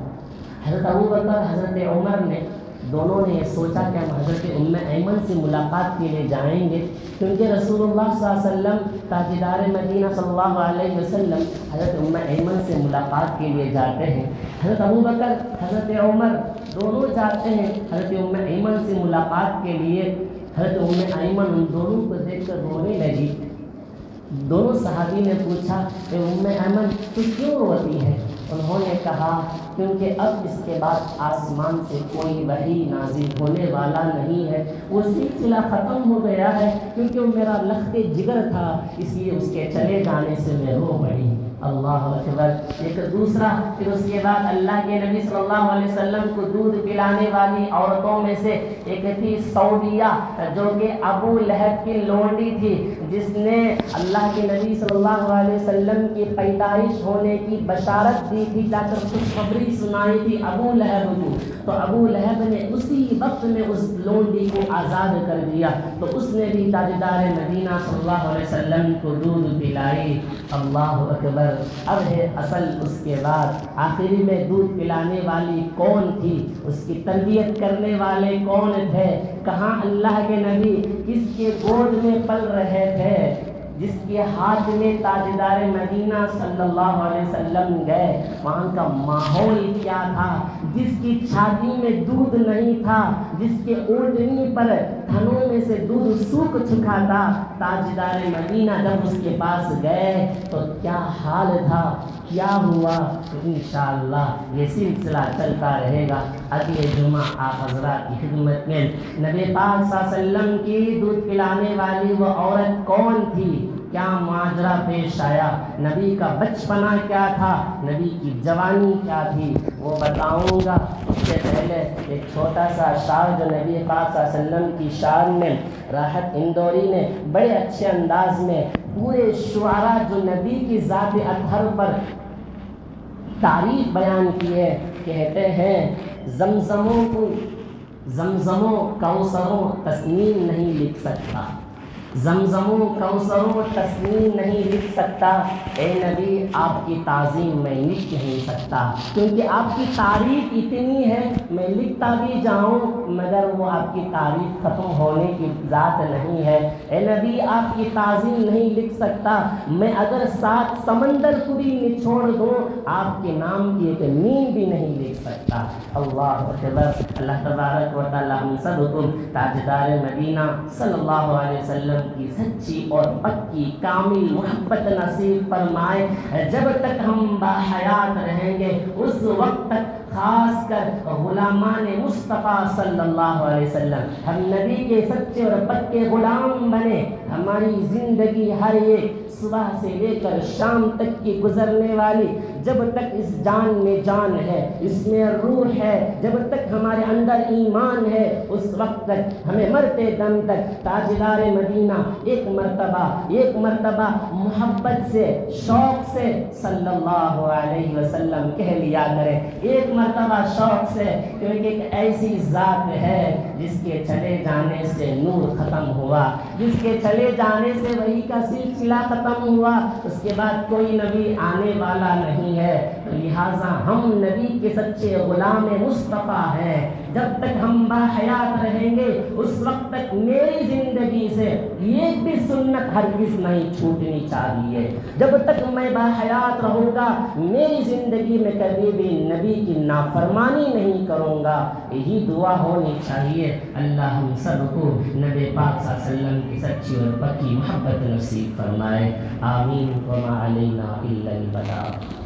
حضرت ابوبکر حضرت عمر نے دونوں نے یہ سوچا کہ ہم حضرت ام ایمن سے ملاقات کے لیے جائیں گے، کیونکہ رسول اللہ صلی اللہ علیہ وسلم تاجدار مدینہ صلی اللہ علیہ وسلم حضرت ام ایمن سے ملاقات کے لیے جاتے ہیں۔ حضرت ابوبکر حضرت عمر دونوں جاتے ہیں حضرت ام ایمن سے ملاقات کے لیے۔ حضرت ام ایمن ان دونوں کو دیکھ کر رونے لگی۔ دونوں صحابی نے پوچھا کہ ام ایمن تو کیوں روتی ہے؟ انہوں نے کہا کیونکہ اب اس کے بعد آسمان سے کوئی وحی نازل ہونے والا نہیں ہے، وہ سلسلہ ختم ہو گیا ہے، کیونکہ وہ میرا لخت جگر تھا، اس لیے اس کے چلے جانے سے میں رو پڑی۔ اللہ اکبر۔ ایک دوسرا، پھر اس کے بعد اللہ کے نبی صلی اللہ علیہ وسلم کو دودھ پلانے والی عورتوں میں سے ایک تھی سعودیہ، جو کہ ابو لہب کی لونڈی تھی، جس نے اللہ کے نبی صلی اللہ علیہ وسلم کی پیدائش ہونے کی بشارت دی تھی، جا کر خوشخبری سنائی تھی ابو لہب کو۔ تو ابو لہب نے اسی وقت میں اس لونڈی کو آزاد کر دیا، تو اس نے بھی تاجدار مدینہ صلی اللہ علیہ وسلم کو دودھ پلائی۔ اللہ اکبر۔ اب ہے اصل اس کے بعد آخری میں دودھ پلانے والی کون تھی، اس کی تربیت کرنے والے کون تھے، کہاں اللہ کے نبی کس کے گود میں پل رہے تھے، جس کے ہاتھ میں تاجدار مدینہ صلی اللہ علیہ وسلم گئے وہاں کا ماحول کیا تھا، جس کی چھاتی میں دودھ نہیں تھا، جس کے اونٹنی پر تھنوں میں سے دودھ سوکھ چکا تھا، تاجدار مدینہ جب اس کے پاس گئے تو کیا حال تھا، کیا ہوا؟ تو انشاءاللہ یہ سلسلہ چلتا رہے گا۔ اگلے جمعہ آپ حضرات کی خدمت میں نبی پاک صلی اللہ علیہ وسلم کی دودھ پلانے والی وہ عورت کون تھی، کیا ماجرا پیش آیا، نبی کا بچپنا کیا تھا، نبی کی جوانی کیا تھی، وہ بتاؤں گا۔ اس سے پہلے ایک چھوٹا سا شعر جو نبی پاک صلی اللہ علیہ وسلم کی شان میں راحت اندوری نے بڑے اچھے انداز میں پورے شعراء جو نبی کی ذات اطہر پر تعریف بیان کی ہے، کہتے ہیں زمزموں کوثروں تسنیم نہیں لکھ سکتا، زمزم و کوثر و تسنیم نہیں لکھ سکتا، اے نبی آپ کی تعظیم میں لکھ نہیں سکتا، کیونکہ آپ کی تعریف اتنی ہے میں لکھتا بھی جاؤں مگر وہ آپ کی تعریف ختم ہونے کی ذات نہیں ہے۔ اے نبی آپ کی تعظیم نہیں لکھ سکتا، میں اگر 7 سمندر کو بھی نچوڑ دوں آپ کے نام کی ایک نیم بھی نہیں لکھ سکتا۔ اللہ اکبر۔ اللہ تبارک و تعالی ہم سب کو تاجدار مدینہ صلی اللہ علیہ وسلم کی سچی اور پکی کامل محبت نصیب فرمائے۔ جب تک ہم باحیات رہیں گے اس وقت تک خاص کر غلامان مصطفیٰ صلی اللہ علیہ وسلم ہم نبی کے سچے اور پکے غلام بنے، ہماری زندگی ہر ایک صبح سے لے کر شام تک کی گزرنے والی، جب تک اس جان میں جان ہے، اس میں روح ہے، جب تک ہمارے اندر ایمان ہے، اس وقت تک ہمیں مرتے دم تک تاجدار مدینہ ایک مرتبہ محبت سے شوق سے صلی اللہ علیہ وسلم کہہ لیا کرے، ایک مرتبہ شوق سے، کیونکہ ایک ایسی ذات ہے جس کے چلے جانے سے نور ختم ہوا، جس کے چلے جانے سے وحی کا سلسلہ ختم ہوا، اس کے بعد کوئی نبی آنے والا نہیں ہے، لہٰذا ہم نبی کے سچے غلام مصطفیٰ ہیں۔ جب تک ہم باحیات رہیں گے اس وقت تک میری زندگی سے ایک بھی سنت ہرگز نہیں چھوٹنی چاہیے، جب تک میں باحیات رہوں گا میری زندگی میں کبھی بھی نبی کی نافرمانی نہیں کروں گا، یہی دعا ہونی چاہیے۔ اللہ ہم سب کو نبی پاک صلی اللہ علیہ وسلم کی سچی اور پکی محبت نصیب فرمائے، آمین۔ وما علینا الا البلاغ۔